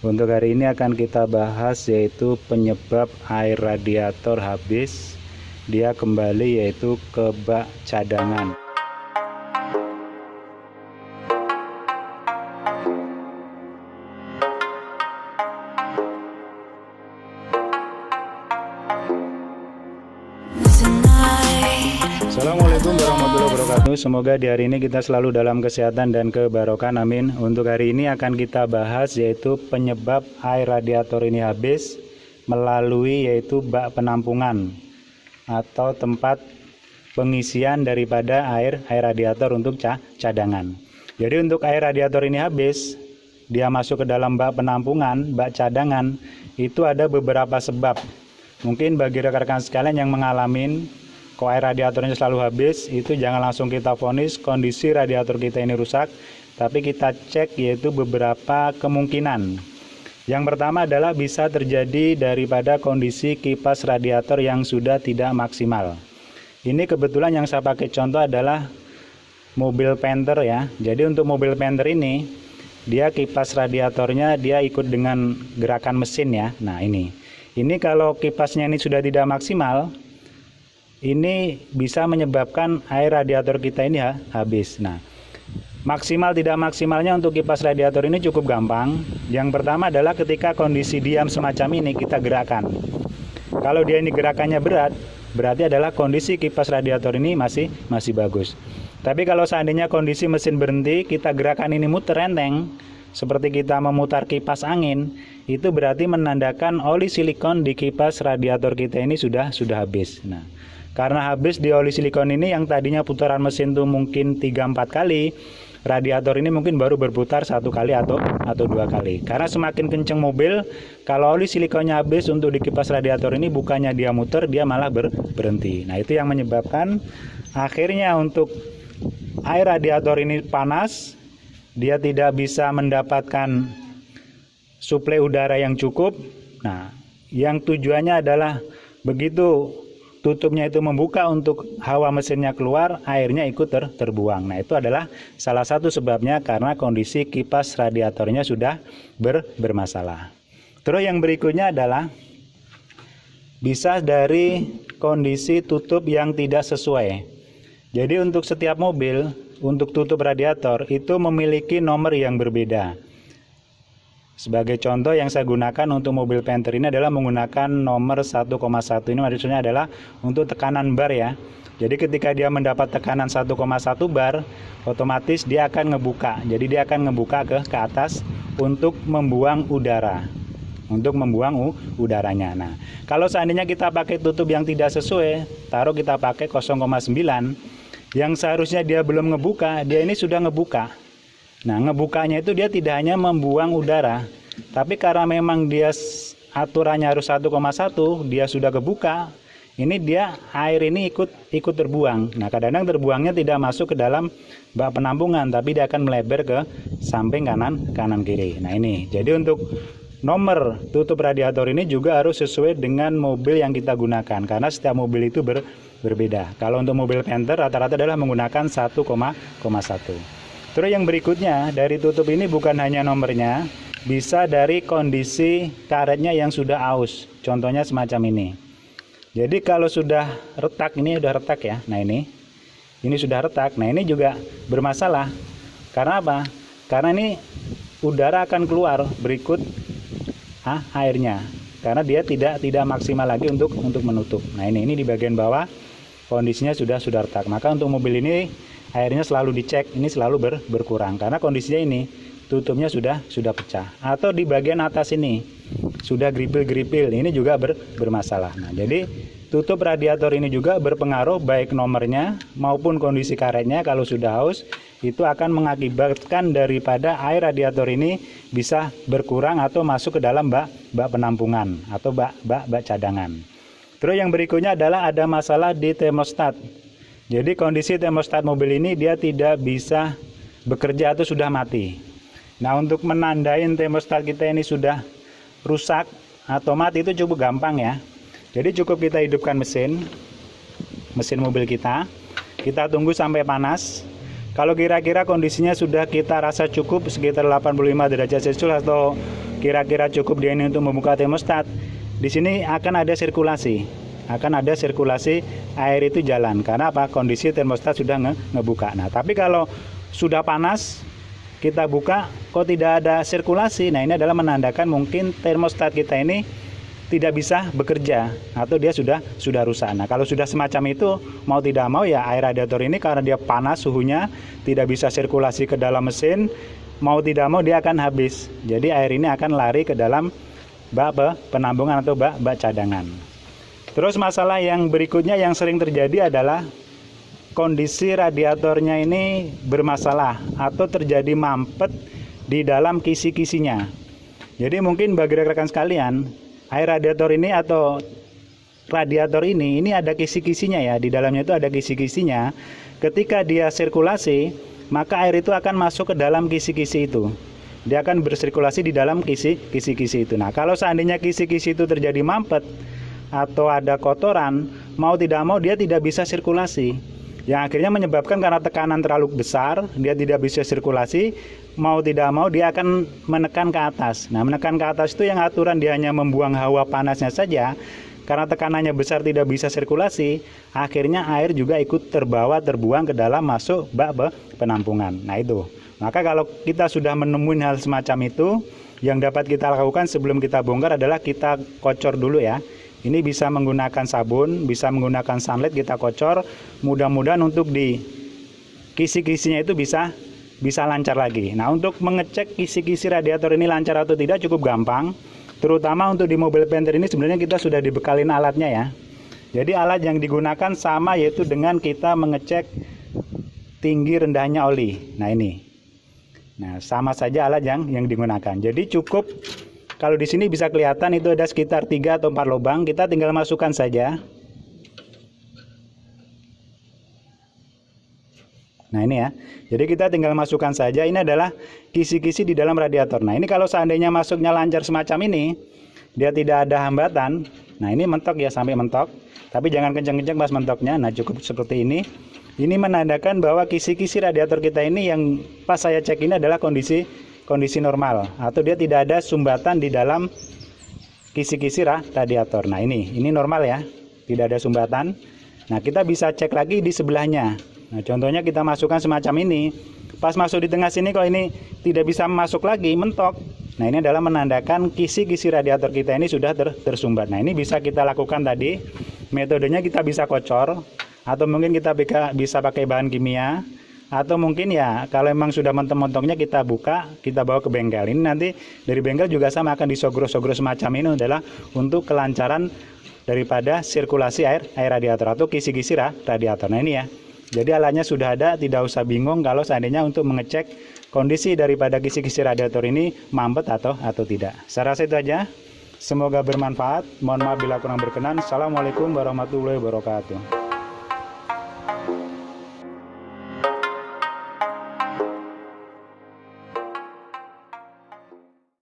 Untuk hari ini akan kita bahas yaitu penyebab air radiator habis. Dia kembali yaitu ke bak cadangan. Assalamualaikum warahmatullahi wabarakatuh. Semoga di hari ini kita selalu dalam kesehatan dan kebarokan, amin. Untuk hari ini akan kita bahas yaitu penyebab air radiator ini habis melalui yaitu bak penampungan atau tempat pengisian daripada air radiator untuk cadangan. Jadi untuk air radiator ini habis, dia masuk ke dalam bak penampungan, bak cadangan, itu ada beberapa sebab. Mungkin bagi rekan-rekan sekalian yang mengalami kok air radiatornya selalu habis, itu jangan langsung kita vonis kondisi radiator kita ini rusak, tapi kita cek yaitu beberapa kemungkinan. Yang pertama adalah bisa terjadi daripada kondisi kipas radiator yang sudah tidak maksimal. Ini kebetulan yang saya pakai contoh adalah mobil Panther ya. Jadi untuk mobil Panther ini, dia kipas radiatornya dia ikut dengan gerakan mesin ya. Nah ini kalau kipasnya ini sudah tidak maksimal, ini bisa menyebabkan air radiator kita ini habis. Nah, maksimal tidak maksimalnya untuk kipas radiator ini cukup gampang. Yang pertama adalah ketika kondisi diam semacam ini kita gerakan. Kalau dia ini gerakannya berat, berarti adalah kondisi kipas radiator ini masih bagus. Tapi kalau seandainya kondisi mesin berhenti, kita gerakan ini muter enteng, seperti kita memutar kipas angin, itu berarti menandakan oli silikon di kipas radiator kita ini sudah habis. Nah, karena habis di oli silikon ini yang tadinya putaran mesin tuh mungkin 3-4 kali, radiator ini mungkin baru berputar 1 kali atau 2 kali. Karena semakin kenceng mobil, kalau oli silikonnya habis untuk di kipas radiator ini bukannya dia muter, dia malah berhenti. Nah, itu yang menyebabkan akhirnya untuk air radiator ini panas, dia tidak bisa mendapatkan suplai udara yang cukup. Nah, yang tujuannya adalah begitu tutupnya itu membuka untuk hawa mesinnya keluar, airnya ikut terbuang. Nah, itu adalah salah satu sebabnya karena kondisi kipas radiatornya sudah bermasalah. Terus yang berikutnya adalah bisa dari kondisi tutup yang tidak sesuai. Jadi untuk setiap mobil, untuk tutup radiator itu memiliki nomor yang berbeda. Sebagai contoh yang saya gunakan untuk mobil Panther ini adalah menggunakan nomor 1,1. Ini maksudnya adalah untuk tekanan bar ya. Jadi ketika dia mendapat tekanan 1,1 bar, otomatis dia akan ngebuka. Jadi dia akan ngebuka ke atas untuk membuang udara. Untuk membuang udaranya. Nah, kalau seandainya kita pakai tutup yang tidak sesuai, taruh kita pakai 0,9, yang seharusnya dia belum ngebuka, dia ini sudah ngebuka. Nah, ngebukanya itu dia tidak hanya membuang udara, tapi karena memang dia aturannya harus 1,1, dia sudah kebuka, ini dia air ini ikut terbuang. Nah, kadang-kadang terbuangnya tidak masuk ke dalam bak penampungan, tapi dia akan melebar ke samping kanan kiri. Nah, ini. Jadi untuk nomor tutup radiator ini juga harus sesuai dengan mobil yang kita gunakan, karena setiap mobil itu berbeda. Kalau untuk mobil Panther rata-rata adalah menggunakan 1,1. Terus yang berikutnya, dari tutup ini bukan hanya nomornya, bisa dari kondisi karetnya yang sudah aus. Contohnya semacam ini. Jadi kalau sudah retak, ini sudah retak ya. Nah ini sudah retak. Nah ini juga bermasalah. Karena apa? Karena ini udara akan keluar berikut airnya. Karena dia tidak maksimal lagi untuk menutup. Nah ini di bagian bawah kondisinya sudah retak. Maka untuk mobil ini airnya selalu dicek, ini selalu berkurang karena kondisinya ini tutupnya sudah pecah. Atau di bagian atas ini sudah geripil-geripil, ini juga bermasalah. Nah, jadi tutup radiator ini juga berpengaruh baik nomornya maupun kondisi karetnya. Kalau sudah haus, itu akan mengakibatkan daripada air radiator ini bisa berkurang atau masuk ke dalam bak penampungan atau bak cadangan. Terus yang berikutnya adalah ada masalah di termostat. Jadi kondisi termostat mobil ini dia tidak bisa bekerja atau sudah mati. Nah, untuk menandain termostat kita ini sudah rusak atau mati itu cukup gampang ya. Jadi cukup kita hidupkan mesin mobil kita tunggu sampai panas. Kalau kira-kira kondisinya sudah kita rasa cukup sekitar 85 derajat Celcius atau kira-kira cukup dia ini untuk membuka termostat, di sini akan ada sirkulasi. Air itu jalan. Karena apa? Kondisi termostat sudah ngebuka. Nah, tapi kalau sudah panas, kita buka kok tidak ada sirkulasi. Nah, ini adalah menandakan mungkin termostat kita ini tidak bisa bekerja atau dia sudah rusak. Nah, kalau sudah semacam itu, mau tidak mau ya air radiator ini karena dia panas suhunya, tidak bisa sirkulasi ke dalam mesin, mau tidak mau dia akan habis. Jadi air ini akan lari ke dalam bak penampungan atau bak cadangan. Terus masalah yang berikutnya yang sering terjadi adalah kondisi radiatornya ini bermasalah atau terjadi mampet di dalam kisi-kisinya. Jadi mungkin bagi rekan-rekan sekalian, air radiator ini atau radiator ini ada kisi-kisinya ya, di dalamnya itu ada kisi-kisinya. Ketika dia sirkulasi, maka air itu akan masuk ke dalam kisi-kisi itu. Dia akan bersirkulasi di dalam kisi-kisi itu. Nah, kalau seandainya kisi-kisi itu terjadi mampet atau ada kotoran, mau tidak mau dia tidak bisa sirkulasi. Yang akhirnya menyebabkan karena tekanan terlalu besar, dia tidak bisa sirkulasi, mau tidak mau dia akan menekan ke atas. Nah, menekan ke atas itu yang aturan dia hanya membuang hawa panasnya saja, karena tekanannya besar tidak bisa sirkulasi, akhirnya air juga ikut terbuang ke dalam masuk bak penampungan. Nah itu, maka kalau kita sudah menemukan hal semacam itu, yang dapat kita lakukan sebelum kita bongkar adalah kita kocor dulu ya. Ini bisa menggunakan sabun, bisa menggunakan sunlight, kita kocor. Mudah-mudahan untuk di kisi-kisinya itu bisa lancar lagi. Nah, untuk mengecek kisi-kisi radiator ini lancar atau tidak cukup gampang. Terutama untuk di mobil Panther ini sebenarnya kita sudah dibekalin alatnya ya. Jadi alat yang digunakan sama, yaitu dengan kita mengecek tinggi rendahnya oli. Nah ini. Nah, sama saja alat yang digunakan. Jadi cukup. Kalau di sini bisa kelihatan itu ada sekitar 3 atau 4 lubang, kita tinggal masukkan saja. Nah ini ya, jadi kita tinggal masukkan saja. Ini adalah kisi-kisi di dalam radiator. Nah ini kalau seandainya masuknya lancar semacam ini, dia tidak ada hambatan. Nah ini mentok ya, sampai mentok. Tapi jangan kencang-kencang pas mentoknya. Nah cukup seperti ini. Ini menandakan bahwa kisi-kisi radiator kita ini yang pas saya cek ini adalah kondisi normal, atau dia tidak ada sumbatan di dalam kisi-kisi radiator. Nah ini normal ya, tidak ada sumbatan. Nah kita bisa cek lagi di sebelahnya. Nah contohnya kita masukkan semacam ini, pas masuk di tengah sini kok ini tidak bisa masuk lagi, mentok. Nah ini adalah menandakan kisi-kisi radiator kita ini sudah tersumbat. Nah ini bisa kita lakukan tadi, metodenya kita bisa kocor, atau mungkin kita bisa pakai bahan kimia, atau mungkin ya kalau memang sudah mentok-mentoknya kita buka, kita bawa ke bengkel. Ini nanti dari bengkel juga sama akan disogro-sogro semacam ini, adalah untuk kelancaran daripada sirkulasi air radiator atau kisi-kisi radiator. Nah ini ya, jadi alatnya sudah ada, tidak usah bingung kalau seandainya untuk mengecek kondisi daripada kisi-kisi radiator ini mampet atau tidak. Saya rasa itu aja, semoga bermanfaat. Mohon maaf bila kurang berkenan. Assalamualaikum warahmatullahi wabarakatuh.